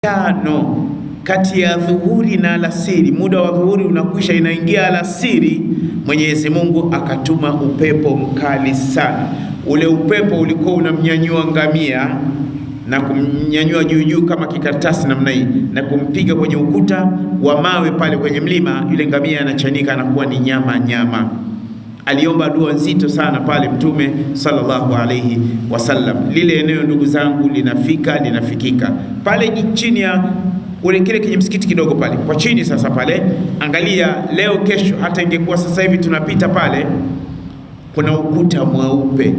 tano kati ya dhuhuri na alasiri. Muda wa dhuhuri unakwisha, inaingia alasiri, Mwenyezi Mungu akatuma upepo mkali sana. Ule upepo ulikuwa unamnyanyua ngamia na kumnyanyua juu kama kikaratasi namna hii na kumpiga kwenye ukuta wa mawe pale kwenye mlima. Yule ngamia anachanika, anakuwa ni nyama. Aliomba dua nzito sana pale Mtume sallallahu alayhi wasallam. Lile eneo ndugu zangu linafikika pale chini ya ule kile kwenye msikiti kidogo pale kwa chini. Sasa pale angalia, leo kesho, hata ingekuwa sasa hivi tunapita pale, kuna ukuta mweupe.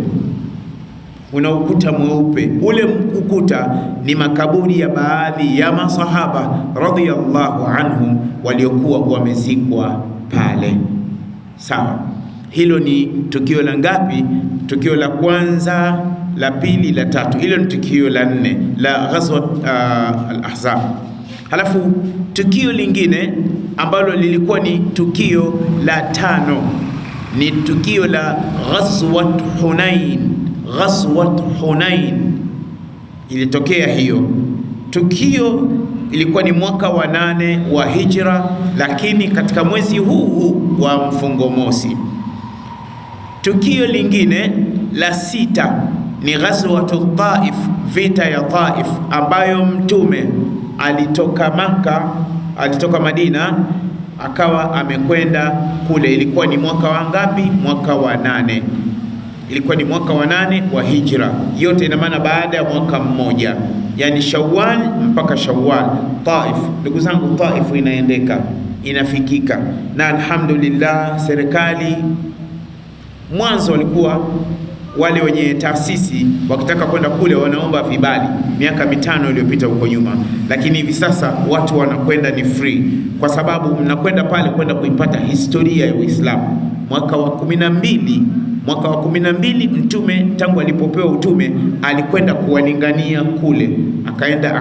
Ule ukuta ni makaburi ya baadhi ya masahaba radhiyallahu anhum waliokuwa wamezikwa pale. Sawa, hilo ni tukio la ngapi? Tukio la kwanza, la pili, la tatu. Hilo ni tukio la 4 la ghazwat al-Ahzab. Halafu tukio lingine ambalo lilikuwa ni tukio la 5 ni tukio la ghazwat Hunain. Ilitokea hiyo tukio, ilikuwa ni mwaka wa 8 wa hijra, lakini katika mwezi huu wa mfungo mosi. Tukio lingine la 6 ni ghazwatu Taif, vita ya Taif, ambayo Mtume alitoka Madina akawa amekwenda kule. Ilikuwa ni mwaka wa ngapi? Mwaka wa 8. Ilikuwa ni mwaka wa 8 wa hijra. Yote ina maana baada ya mwaka mmoja, yani Shawwal mpaka Shawwal. Taif, ndugu zangu, Taif inafikika, na alhamdulillah serikali mwanzo walikuwa wale wenye taasisi wakitaka kwenda kule wanaomba vibali miaka 5 iliyopita huko nyuma, lakini hivi sasa watu wanakwenda ni free, kwa sababu mnakwenda pale kwenda kuipata historia ya Uislamu. Mwaka wa 12 Mtume tangu alipopewa utume alikwenda kuwalingania kule, akaenda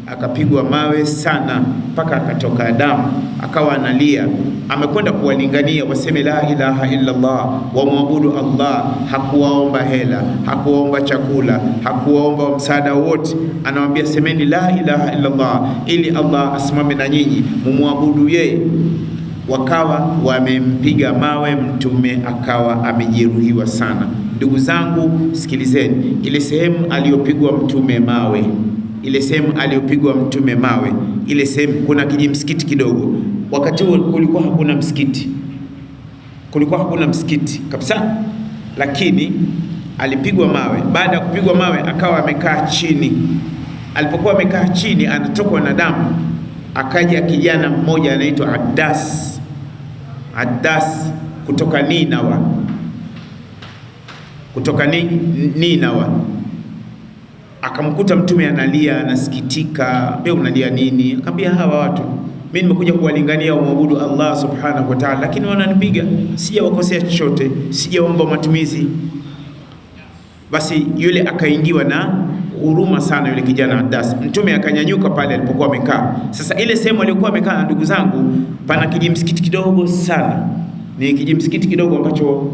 akapigwa mawe sana mpaka akatoka damu, akawa analia. Amekwenda kuwalingania waseme la ilaha illa Allah, wamwabudu Allah. Hakuwaomba hela, hakuwaomba chakula, hakuwaomba msaada wote. Anawaambia semeni la ilaha illa Allah ili Allah asimame na nyinyi mumwabudu yeye. Wakawa wamempiga mawe Mtume, akawa amejeruhiwa sana. Ndugu zangu, sikilizeni, ile sehemu aliyopigwa Mtume mawe, ile sehemu kuna kijimsikiti kidogo. Wakati huo kulikuwa hakuna msikiti kabisa, lakini alipigwa mawe. Baada ya kupigwa mawe akawa amekaa chini. Alipokuwa amekaa chini, anatokwa na damu, akaja kijana mmoja anaitwa Addas kutoka Ninawa, akamkuta Mtume analia, anasikitika. Wewe unalia nini? Akamwambia, hawa watu mimi nimekuja kuwalingania umwabudu Allah subhanahu wa ta'ala, lakini wananipiga. Sijawakosea chochote, sijaomba matumizi. Basi yule akaingiwa na huruma sana yule kijana Addas. Mtume akanyanyuka pale alipokuwa amekaa. Sasa ile sehemu aliyokuwa amekaa, ndugu zangu, pana kijimsikiti kidogo sana. Ni kijimsikiti kidogo ambacho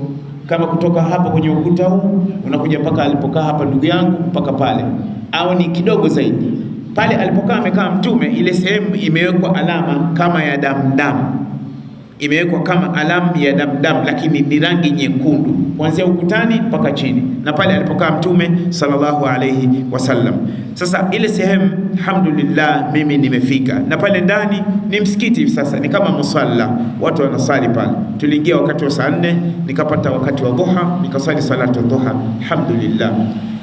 kama kutoka hapa kwenye ukuta huu unakuja mpaka alipokaa hapa ndugu yangu mpaka pale, au ni kidogo zaidi. Pale alipokaa amekaa Mtume, ile sehemu imewekwa alama kama ya damu, lakini ni rangi nyekundu kuanzia ukutani mpaka chini, na pale alipokaa Mtume sallallahu alayhi wasallam. Sasa ile sehemu alhamdulillah mimi nimefika, na pale ndani ni msikiti. Sasa ni kama musalla, watu wanasali pale. Tuliingia wakati wa saa 4, nikapata wakati wa dhuha, nikasali salatu dhuha, alhamdulillah.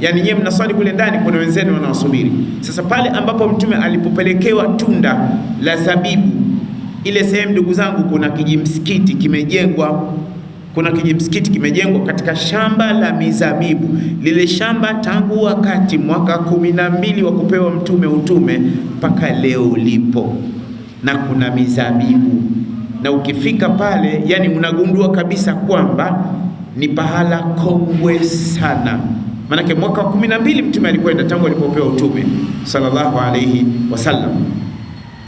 Yani nyewe mnasali kule ndani, kuna wenzenu wanawasubiri. Sasa pale ambapo Mtume alipopelekewa tunda la zabibu, ile sehemu ndugu zangu, kuna kijimsikiti kimejengwa katika shamba la mizabibu. Lile shamba tangu wakati mwaka 12 wa kupewa Mtume utume mpaka leo lipo, na kuna mizabibu. Na ukifika pale, yani unagundua kabisa kwamba ni pahala kongwe sana. Manake mwaka 12 Mtume alikwenda tangu alipopewa utume sallallahu alayhi wasallam,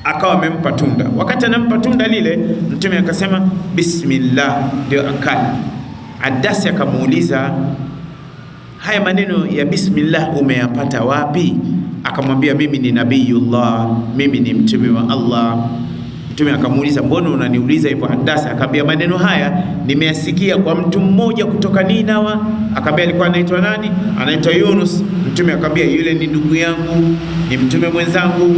akawa amempa tunda. Wakati anampa tunda lile, Mtume akasema bismillah, ndio akala. Adasi akamuuliza, haya maneno ya bismillah umeyapata wapi? akamwambia mimi ni nabiyullah, mimi ni mtume wa Allah. Mtume akamuuliza mbona unaniuliza hivyo Adas? Akamwambia maneno haya nimeyasikia kwa mtu mmoja kutoka Ninawa. Akamwambia alikuwa anaitwa nani? Anaitwa Yunus. Mtume akamwambia yule ni ndugu yangu, ni mtume mwenzangu.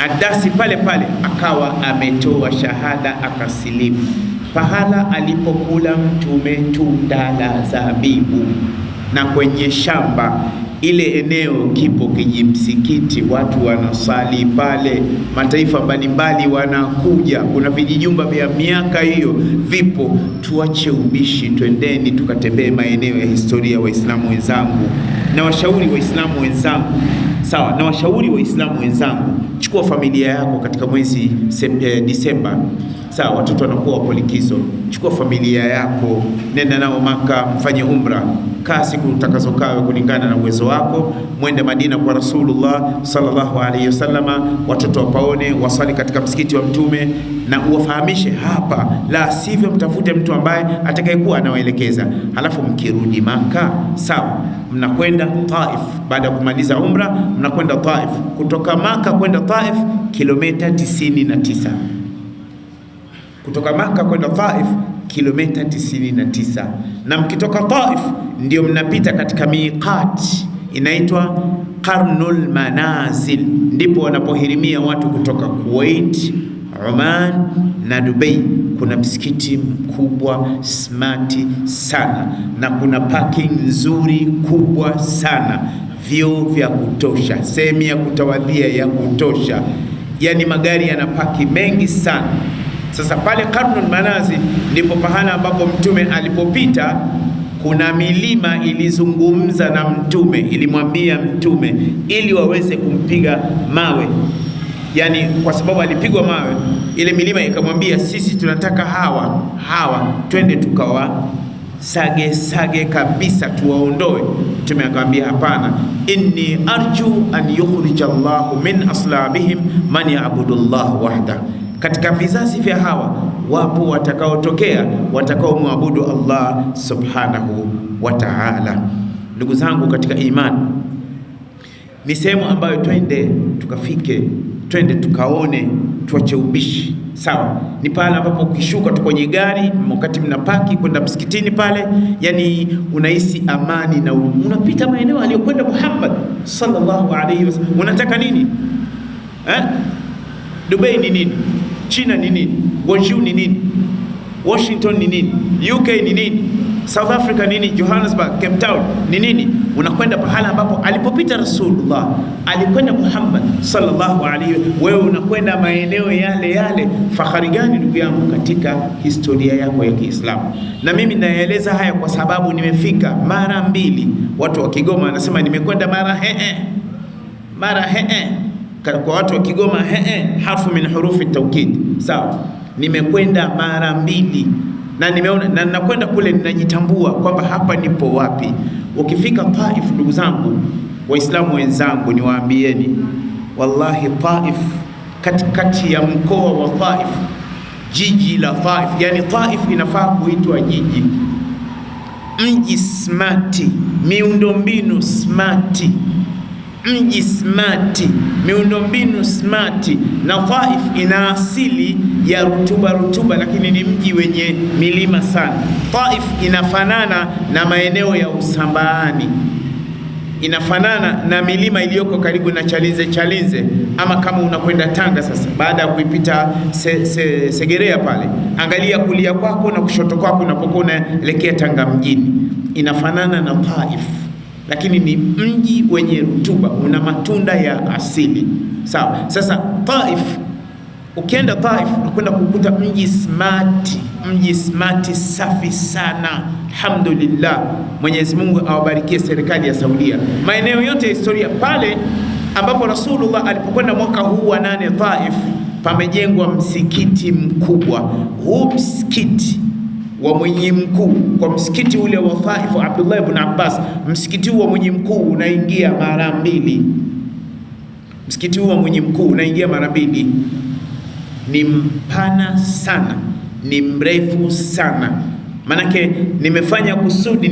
Adasi pale pale akawa ametoa shahada, akasilimu. Pahala alipokula mtume tunda la zabibu, na kwenye shamba ile eneo kipo kijimsikiti, watu wanasali pale, mataifa mbalimbali wanakuja, kuna vijijumba vya miaka hiyo vipo. Tuache ubishi, twendeni tukatembee maeneo ya historia. Waislamu wenzangu na washauri Waislamu wenzangu, sawa, na washauri Waislamu wenzangu, chukua familia yako katika mwezi Disemba, sawa, watoto wanakuwa wapo likizo, chukua familia yako, nenda nao Maka, mfanye umra, kaa siku utakazokawe kulingana na uwezo wako, mwende Madina kwa Rasulullah sallallahu alaihi wasallama, watoto wapaone, wasali katika msikiti wa mtume na uwafahamishe hapa, la sivyo mtafute mtu ambaye atakayekuwa anawaelekeza. Halafu mkirudi Maka, sawa, mnakwenda Taif. Baada ya kumaliza umra mnakwenda Taif. Kutoka Maka kwenda Taif kilomita 99. Kutoka Maka kwenda Taif kilomita 99. Na mkitoka Taif ndio mnapita katika miqat inaitwa Qarnul Manazil, ndipo wanapohirimia watu kutoka Kuwait, Oman na Dubai. Kuna msikiti mkubwa smart sana, na kuna parking nzuri kubwa sana, vyoo vya kutosha, sehemu ya kutawadhia ya kutosha, yani magari yanapaki mengi sana. Sasa pale Qarnul Manazil ndipo pahala ambapo mtume alipopita. Kuna milima ilizungumza na mtume, ilimwambia mtume ili waweze kumpiga mawe, yani kwa sababu alipigwa mawe, ile milima ikamwambia sisi tunataka hawa twende tukawa sage kabisa tuwaondoe. Mtume akamwambia hapana, inni arju an yukhrija Allahu min aslabihim man ya'budu Allah wahda. Katika vizazi vya hawa wapo watakaotokea watakaomwabudu Allah subhanahu wa ta'ala. Ndugu zangu katika imani, ni sehemu ambayo twende tukafike, twende tukaone, tuache ubishi, sawa. Ni pale ambapo ukishuka tu kwenye gari, wakati mnapaki kwenda msikitini pale, yani unahisi amani na unapita maeneo aliyokwenda Muhammad sallallahu alaihi wasallam. Unataka nini? Dubai ni nini? China ni nini? Guangzhou ni nini? Washington ni nini? UK ni nini? South Africa ni nini? Johannesburg, Cape Town ni nini? Unakwenda pahala ambapo alipopita Rasulullah, alikwenda Muhammad sallallahu alaihi wasallam. Wewe unakwenda maeneo yale. Fahari gani ndugu yangu katika historia yako ya Kiislamu? Na mimi naeleza haya kwa sababu nimefika mara 2. Watu wa Kigoma wanasema nimekwenda mara kwa watu wa Kigoma harfu min hurufi taukid, sawa. Nimekwenda mara 2 na nimeona, na nakwenda kule ninajitambua kwamba hapa nipo wapi. Ukifika Taif, ndugu zangu Waislamu wenzangu, niwaambieni wallahi, Taif, katikati ya mkoa wa Taif, jiji la Taif, yani Taif inafaa kuitwa jiji, mji smati, miundombinu smati, mji smati, miundombinu smati. Na Taif ina asili ya rutuba, lakini ni mji wenye milima sana. Taif inafanana na maeneo ya Usambaani, inafanana na milima iliyoko karibu na Chalinze, ama kama unakwenda Tanga sasa, baada ya kuipita Segerea pale, angalia kulia kwako na kushoto kwako unapokuwa unaelekea Tanga mjini, inafanana na Taif, lakini ni mji wenye rutuba, una matunda ya asili, sawa. Sasa Taif, ukienda Taif unakwenda kukuta mji smart safi sana. Alhamdulillah, Mwenyezi Mungu awabarikie serikali ya Saudia. Maeneo yote ya historia pale ambapo Rasulullah alipokwenda mwaka huu wa 8 Taif, pamejengwa msikiti mkubwa. Huu msikiti wa mwenye mkuu, kwa msikiti ule wa Taif Abdullah ibn Abbas, msikiti wa mwenye mkuu unaingia mara 2. Msikiti wa mwenye mkuu unaingia mara 2. Ni mpana sana, ni mrefu sana. Manake nimefanya kusudi